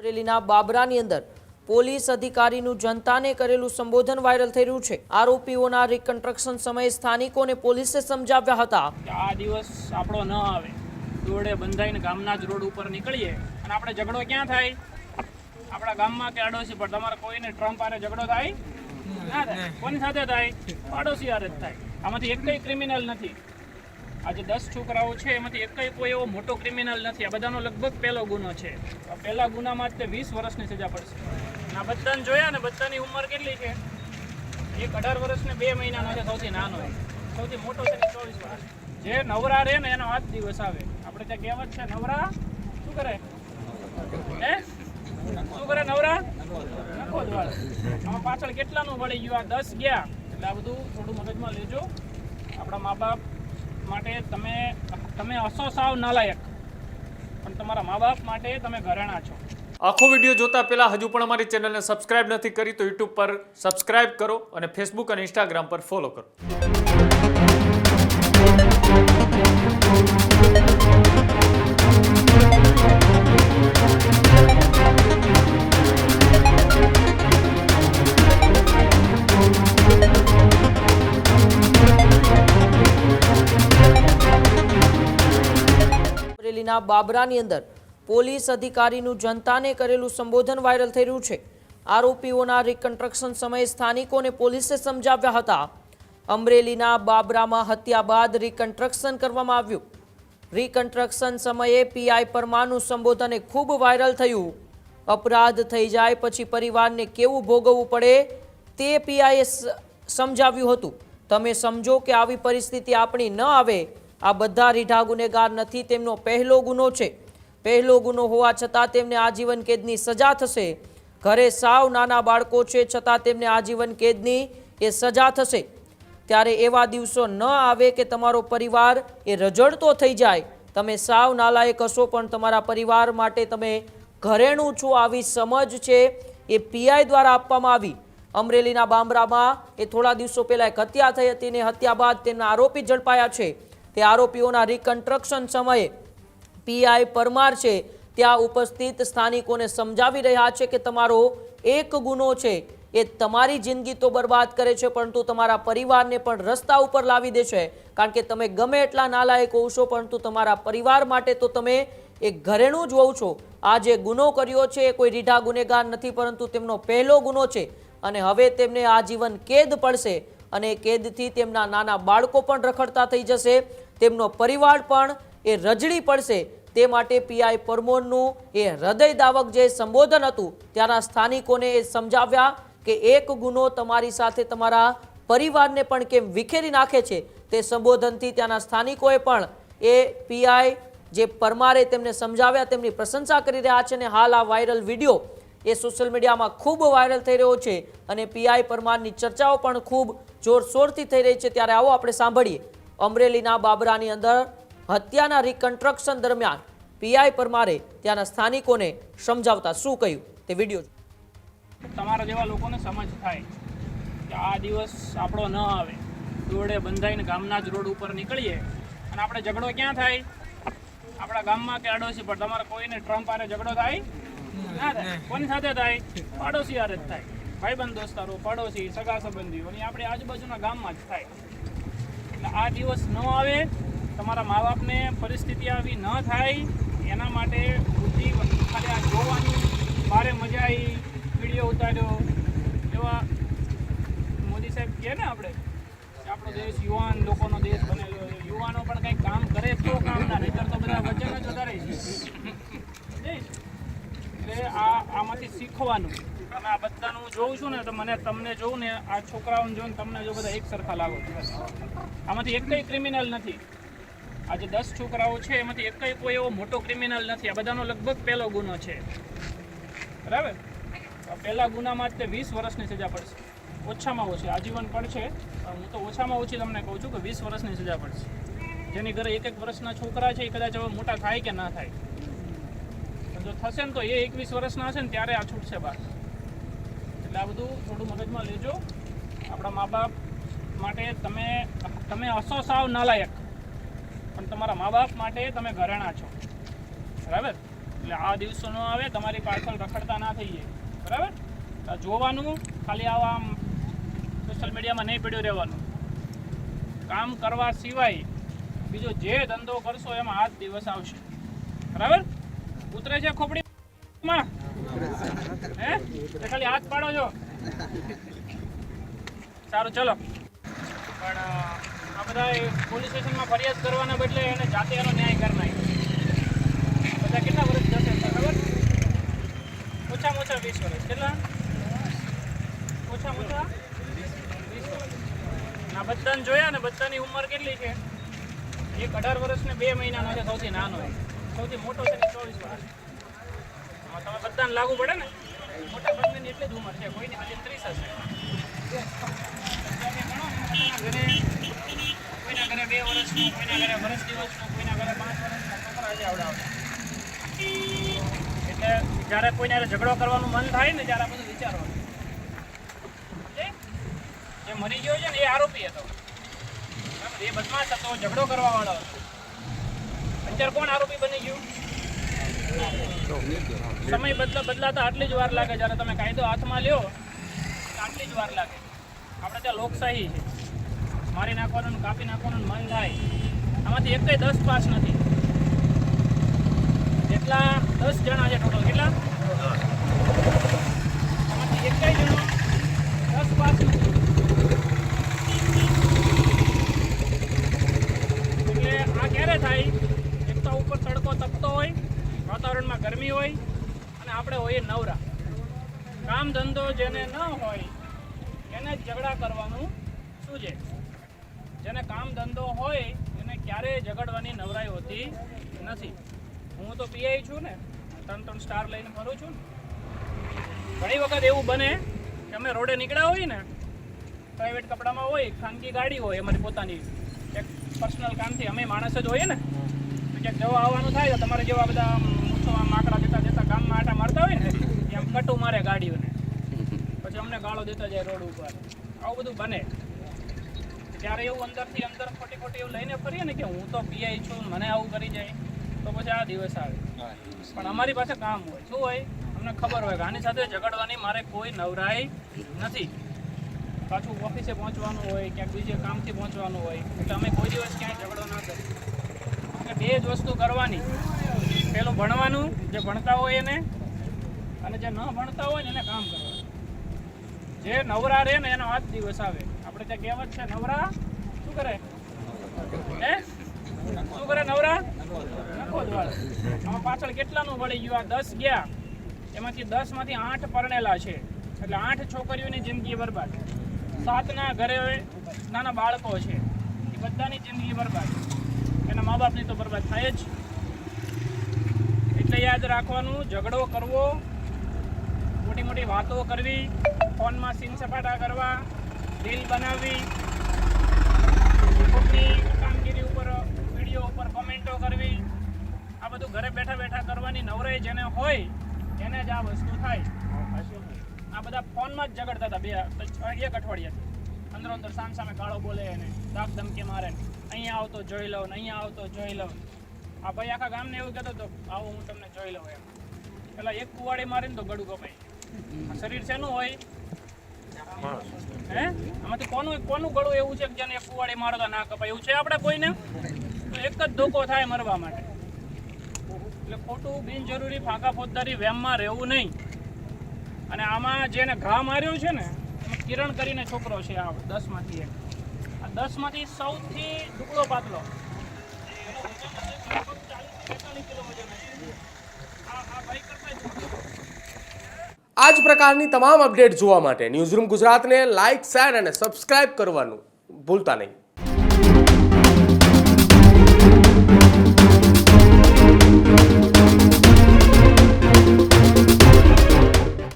અમરેલીના બાબરાની અંદર પોલીસ અધિકારીનું જનતાને કરેલું સંબોધન વાયરલ થઈ રહ્યું છે। આરોપીઓના રિકન્સ્ટ્રક્શન સમયે સ્થાનિકોને પોલીસે સમજાવ્યા હતા કે આ દિવસ આપણો ન આવે, દોડે બંધાઈને ગામના જ રોડ ઉપર નીકળીએ અને આપણે ઝઘડો ક્યાં થાય? આપણા ગામમાં કે આડોશી પર। તમારે કોઈને ટ્રમ્પ આરે ઝઘડો થાય ના થાય? કોની સાથે થાય? પાડોશી આરે જ થાય। આમાંથી એક કઈ ક્રિમિનલ નથી। આજે 10 છોકરાઓ છે એમાંથી એક કઈ કોઈ એવો મોટો ક્રિમિનલ નથી। આ બધાનો લગભગ પહેલો ગુનો છે। આ પહેલા ગુનામાં જ તે 20 વર્ષની સજા પડશે। આ બધાને જોયા ને, બધાની ઉંમર કેટલી છે? એક 18 વર્ષ ને 2 મહિનાનો છે, સૌથી નાનો, સૌથી મોટો છે 24 વર્ષ। જે નવરા રહે ને એનો 8 દિવસ આવે। આપણે ત્યાં કહેવત છે, નવરા શું કરે? હે શું કરે નવરા? નખો જ વાળે। આમાં પાછળ કેટલાનું વળી ગયું? આ 10 ગયા। એટલે આ બધું થોડું મગજમાં લેજો। આપણા મા બાપ માટે તમે હસો સાવ નાલાયક, પણ તમારા મા બાપ માટે તમે ઘરેણા છો। આખો વિડીયો જોતા પહેલા હજુ પણ અમારી ચેનલને સબસ્ક્રાઇબ નથી કરી તો યુટ્યુબ પર સબસ્ક્રાઇબ કરો અને ફેસબુક અને ઇન્સ્ટાગ્રામ પર ફોલો કરો। અમરેલીના બાબરાની અંદર પોલીસ અધિકારીનું જનતાને કરેલું સંબોધન વાયરલ થઈ રહ્યું છે। આરોપીઓના રિકન્સ્ટ્રક્શન સમયે સ્થાનિકોને પોલીસે સમજાવ્યા હતા। અમરેલીના બાબરામાં હત્યા બાદ રિકન્સ્ટ્રક્શન કરવામાં આવ્યું। રિકન્સ્ટ્રક્શન સમયે પીઆઈ પરમારનું સંબોધન ખૂબ વાયરલ થયું। અપરાધ થઈ જાય પછી પરિવારને કેવું ભોગવવું પડે તે પીઆઈએ સમજાવ્યું હતું। તમે સમજો કે આવી પરિસ્થિતિ આપણી ન આવે। આ બધા રીઢા ગુનેગાર નથી, તેમનો પહેલો ગુનો છે। પહેલો ગુનો હોવા છતાં તેમને આજીવન કેદની સજા થશે। ઘરે સાવ નાના બાળકો છે છતાં તેમને આજીવન કેદની એ સજા થશે। ત્યારે એવા દિવસો ન આવે કે તમારો પરિવાર એ રજડતો થઈ જાય। તમે સાવ નાલાયક હશો પણ તમારા પરિવાર માટે તમે ઘરેણું છો, આવી સમજ છે એ પીઆઈ દ્વારા આપવામાં આવી। અમરેલીના બાબરામાં એ થોડા દિવસો પહેલા એક હત્યા થઈ હતી ને હત્યા બાદ તેમના આરોપી ઝડપાયા છે। તે આરોપીઓના રિકન્સ્ટ્રક્શન સમયે પીઆઈ પરમાર છે ત્યાં ઉપસ્થિત સ્થાનિકોને સમજાવી રહ્યા છે કે તમારો એક ગુનો છે એ તમારી જિંદગી તો બરબાદ કરે છે પરંતુ તમારા પરિવારને પણ રસ્તા ઉપર લાવી દેશે। કારણ કે તમે ગમે એટલા નાલાયક હોવ છો પરંતુ તમારા પરિવાર માટે તો તમે એક ઘરેણું જ હોવ છો। આ જે ગુનો કર્યો છે એ કોઈ રીઢા ગુનેગાર નથી પરંતુ તેમનો પહેલો ગુનો છે અને હવે તેમને આજીવન કેદ પડશે અને કેદથી તેમના નાના બાળકો પણ રખડતા થઈ જશે। તેમનો પરિવાર પણ એ રજડી પડશે। તે માટે પીઆઈ પરમોરનું એ હૃદયદાવક જે સંબોધન હતું ત્યાંના સ્થાનિકોને એ સમજાવ્યા કે એક ગુનો તમારી સાથે તમારા પરિવારને પણ કેમ વિખેરી નાખે છે। તે સંબોધનથી ત્યાંના સ્થાનિકોએ પણ એ પીઆઈ જે પરમારે તેમને સમજાવ્યા તેમની પ્રશંસા કરી રહ્યા છે અને હાલ આ વાયરલ વિડીયો એ સોશિયલ મીડિયામાં ખૂબ વાયરલ થઈ રહ્યો છે અને પીઆઈ પરમારની ચર્ચાઓ પણ ખૂબ જોરશોરથી થઈ રહી છે। ત્યારે આવો આપણે સાંભળીએ અમરેલીના બાબરાની અંદર હત્યાના રિકન્સ્ટ્રક્શન દરમિયાન પીઆઈ પરમારે ત્યાંના સ્થાનિકોને સમજાવતા શું કહ્યું તે વિડીયો। તમારા જેવા લોકોને સમજ થાય કે આ દિવસ આપણો ન આવે, દોડે બંધાઈને ગામના જ રોડ ઉપર નીકળીએ અને આપણે ઝઘડો ક્યાં થાય? આપણા ગામમાં કે આડોશી પર। તમારે કોઈને ટ્રમ્પ આરે ઝઘડો થાય ના થાય? કોની સાથે થાય? પાડોશી આરે જ થાય। ભાઈબંધ દોસ્તારો, પડોશી, સગા સંબંધીઓ અને આપણે આજુબાજુના ગામમાં જ થાય। એટલે આ દિવસ ન આવે, તમારા મા બાપને પરિસ્થિતિ આવી ન થાય એના માટે બુદ્ધિ ખાલી આ જોવાની મારે મજા આવી, વિડીયો ઉતાર્યો એવા મોદી સાહેબ કહે ને આપણે કે આપણો દેશ યુવાન લોકોનો દેશ બનેલો છે। યુવાનો પણ કંઈક કામ કરે તો કામના, નહીંતર તો બધા વચન જ વધારે છે। એટલે આમાંથી શીખવાનું। તમે આ બધાનું જોઉં છું ને તો તમને જોઉં ને, આ છોકરાઓને જોઉં ને તમને જો બધા એક સરખા લાગો। આમાંથી એક કઈ ક્રિમિનલ નથી। આજે 10 છોકરાઓ છે એમાંથી એક કઈ કોઈ એવો મોટો ક્રિમિનલ નથી। આ બધાનો લગભગ પહેલો ગુનો છે, બરાબર? પહેલા ગુનામાં જ તે 20 વર્ષની સજા પડશે, ઓછામાં ઓછી। આજીવન પડશે, હું તો ઓછામાં ઓછી તમને કહું છું કે 20 વર્ષની સજા પડશે। જેની ઘરે 1-1 વર્ષના છોકરા છે એ કદાચ હવે મોટા થાય કે ના થાય, જો થશે ને તો એ 21 વર્ષના હશે ને ત્યારે આ છૂટશે બહાર। એટલે આ બધું થોડું મગજમાં લેજો। આપણા મા બાપ માટે તમે હસો સાવ નાલાયક, પણ તમારા મા બાપ માટે તમે ઘરેણા છો, બરાબર? એટલે આ દિવસો ન આવે, તમારી પાછળ રખડતા ના થઈ જાય, બરાબર? આ જોવાનું, ખાલી આવા આમ સોશિયલ મીડિયામાં નહીં પડ્યું રહેવાનું. કામ કરવા સિવાય બીજો જે ધંધો કરશો એમાં આ જ દિવસ આવશે, બરાબર? ઉતરે છે ખોપડીમાં? હે? ખાલી હાથ પાડો છો. સારું, ચલો. પણ આ બધા પોલીસ સ્ટેશનમાં ફરિયાદ કરવાના બદલે એને જાતે એનો ન્યાય કરી નાખ્યો. બધા કેટલા વર્ષ જશે ખબર? ઓછામાં ઓછા 20 વર્ષ. કેટલા? ઓછામાં ઓછા 20 વર્ષ. આ બધાને જોયા ને, બધાની ઉંમર કેટલી છે? એક 18 વર્ષ ને 2 મહિનાનો છે, સૌથી નાનો. સૌથી મોટો છે ને 24 વર્ષ. તમે બધાને લાગુ પડે ને, મોટા ભાગની એટલી જ ઉંમર છે, કોઈની હજી 30 હશે. કોઈના ઘરે 2 વર્ષનું, કોઈના ઘરે વર્ષ દિવસનું, કોઈના ઘરે 5 વર્ષના છોકરા છે આવડાવડા. એટલે જ્યારે કોઈને ઝઘડો કરવાનું મન થાય ને, ત્યારે આ બધું વિચારવાનું. જે મરી ગયો છે ને એ આરોપી હતો, એ બદમાશ હતો, ઝઘડો કરવા વાળો હતો. અત્યારે કોણ આરોપી બની ગયું? સમય બદલાતા આટલી જ વાર લાગે. જ્યારે તમે કાયદો હાથમાં લ્યો આટલી જ વાર લાગે. આપણે ત્યાં લોકશાહી છે, મારી નાખવાનું, કાપી નાખવાનું મન થાય. આમાંથી એકેય 10 પાસ નથી. જેટલા 10 જણા છે ટોટલ, કેટલા? આમાંથી એકેય જણો 10 પાસ નથી. એટલે આ ક્યારે થાય? એક તો ઉપર તડકો તપતો હોય, વાતાવરણમાં ગરમી હોય, અને આપણે હોઈએ નવરા. કામ ધંધો જેને ન હોય એને ઝઘડા કરવાનું શું છે? જેને કામ ધંધો હોય એને ક્યારેય ઝઘડવાની નવરાઈ હોતી નથી. હું તો પીઆઈ છું ને, 3 સ્ટાર લઈને ફરું છું ને. ઘણી વખત એવું બને કે અમે રોડે નીકળ્યા હોય ને, પ્રાઇવેટ કપડામાં હોય, ખાનગી ગાડી હોય અમારી પોતાની, એક પર્સનલ કામથી અમે માણસ જ હોઈએ ને, તો ક્યાંક જવા આવવાનું થાય તો તમારે જેવા બધા માકડા જતા ગામમાં આટા મારતા હોય ને, એમ કટું મારે ગાડીઓને, પછી અમને ગાળો દેતા જાય રોડ ઉપર. આવું બધું બને. ત્યારે એવું અંદરથી અંદર ખોટી એવું લઈને ફરીએ ને કે હું તો પીઆઈ છું, મને આવું કરી જાય, તો પછી આ દિવસ આવે. પણ અમારી પાસે કામ હોય. શું હોય? અમને ખબર હોય કે આની સાથે ઝઘડવાની મારે કોઈ નવરાઈ નથી. પાછું ઓફિસે પહોંચવાનું હોય, ક્યાંક બીજે કામથી પહોંચવાનું હોય, એટલે અમે કોઈ દિવસ ક્યાંય ઝઘડો ના કરીએ. એટલે 2 જ વસ્તુ કરવાની. પેલું ભણવાનું, જે ભણતા હોય એને, અને જે ન ભણતા હોય ને એને કામ કરવાનું. જે નવરા રહે ને એનો આ જ દિવસ આવે. આપણે ત્યાં કહેવત છે, નવરા શું કરે? હે? શું કરે નવરા? નખો જ વાળે. આમાં પાછળ કેટલાનું વળી ગયું? આ 10 ગયા, એમાંથી 10માંથી 8 પરણેલા છે, એટલે 8 છોકરીઓની જિંદગી બરબાદ. 7ના ઘરે નાના બાળકો છે, એ બધાની જિંદગી બરબાદ. એના મા બાપની તો બરબાદ થાય જ. એટલે યાદ રાખવાનું, ઝઘડો કરવો, મોટી વાતો કરવી, ફોનમાં સીન સપાટા કરવા, રીલ બનાવવી, ખોટી કામગીરી ઉપર, વિડીયો ઉપર કોમેન્ટો કરવી, આ બધું ઘરે બેઠા કરવાની નવરાઈ જેને હોય એને જ આ વસ્તુ થાય. આ બધા ફોનમાં જ ઝઘડતા હતા 1 અઠવાડિયાથી. અંદર સામે ગાળો બોલે એને, દાબ ધમકી મારે, અહીંયા આવતો જોઈ લઉં, અહીંયા આવતો જોઈ લઉં. આ ભાઈ આખા ગામને એવું કહેતો હતો, આવો હું તમને જોઈ લઉં એમ. પેલા એક કુવાડી મારે ને તો ગળું કપાય. આ શરીર શેનું હોય? હે? આમાંથી કોનું ગળું એવું છે કે જેને એક કુવાડી મારો તો ના કપાય? એવું છે આપણે કોઈને? તો એક જ ધોકો થાય મરવા માટે. એટલે ખોટું બિનજરૂરી ફાંકા ફોજદારી વેમમાં રહેવું નહીં. અને આમાં જેને ઘા માર્યો છે ને, કિરણ કરીને છોકરો છે, આ 10માંથી એક. આ 10માંથી સૌથી ટુકડો પાતળો, આ જ પ્રકારની તમામ અપડેટ જોવા માટે ન્યૂઝરૂમ ગુજરાતને લાઇક, શેર અને સબસ્ક્રાઇબ કરવાનું ભૂલતા નહીં.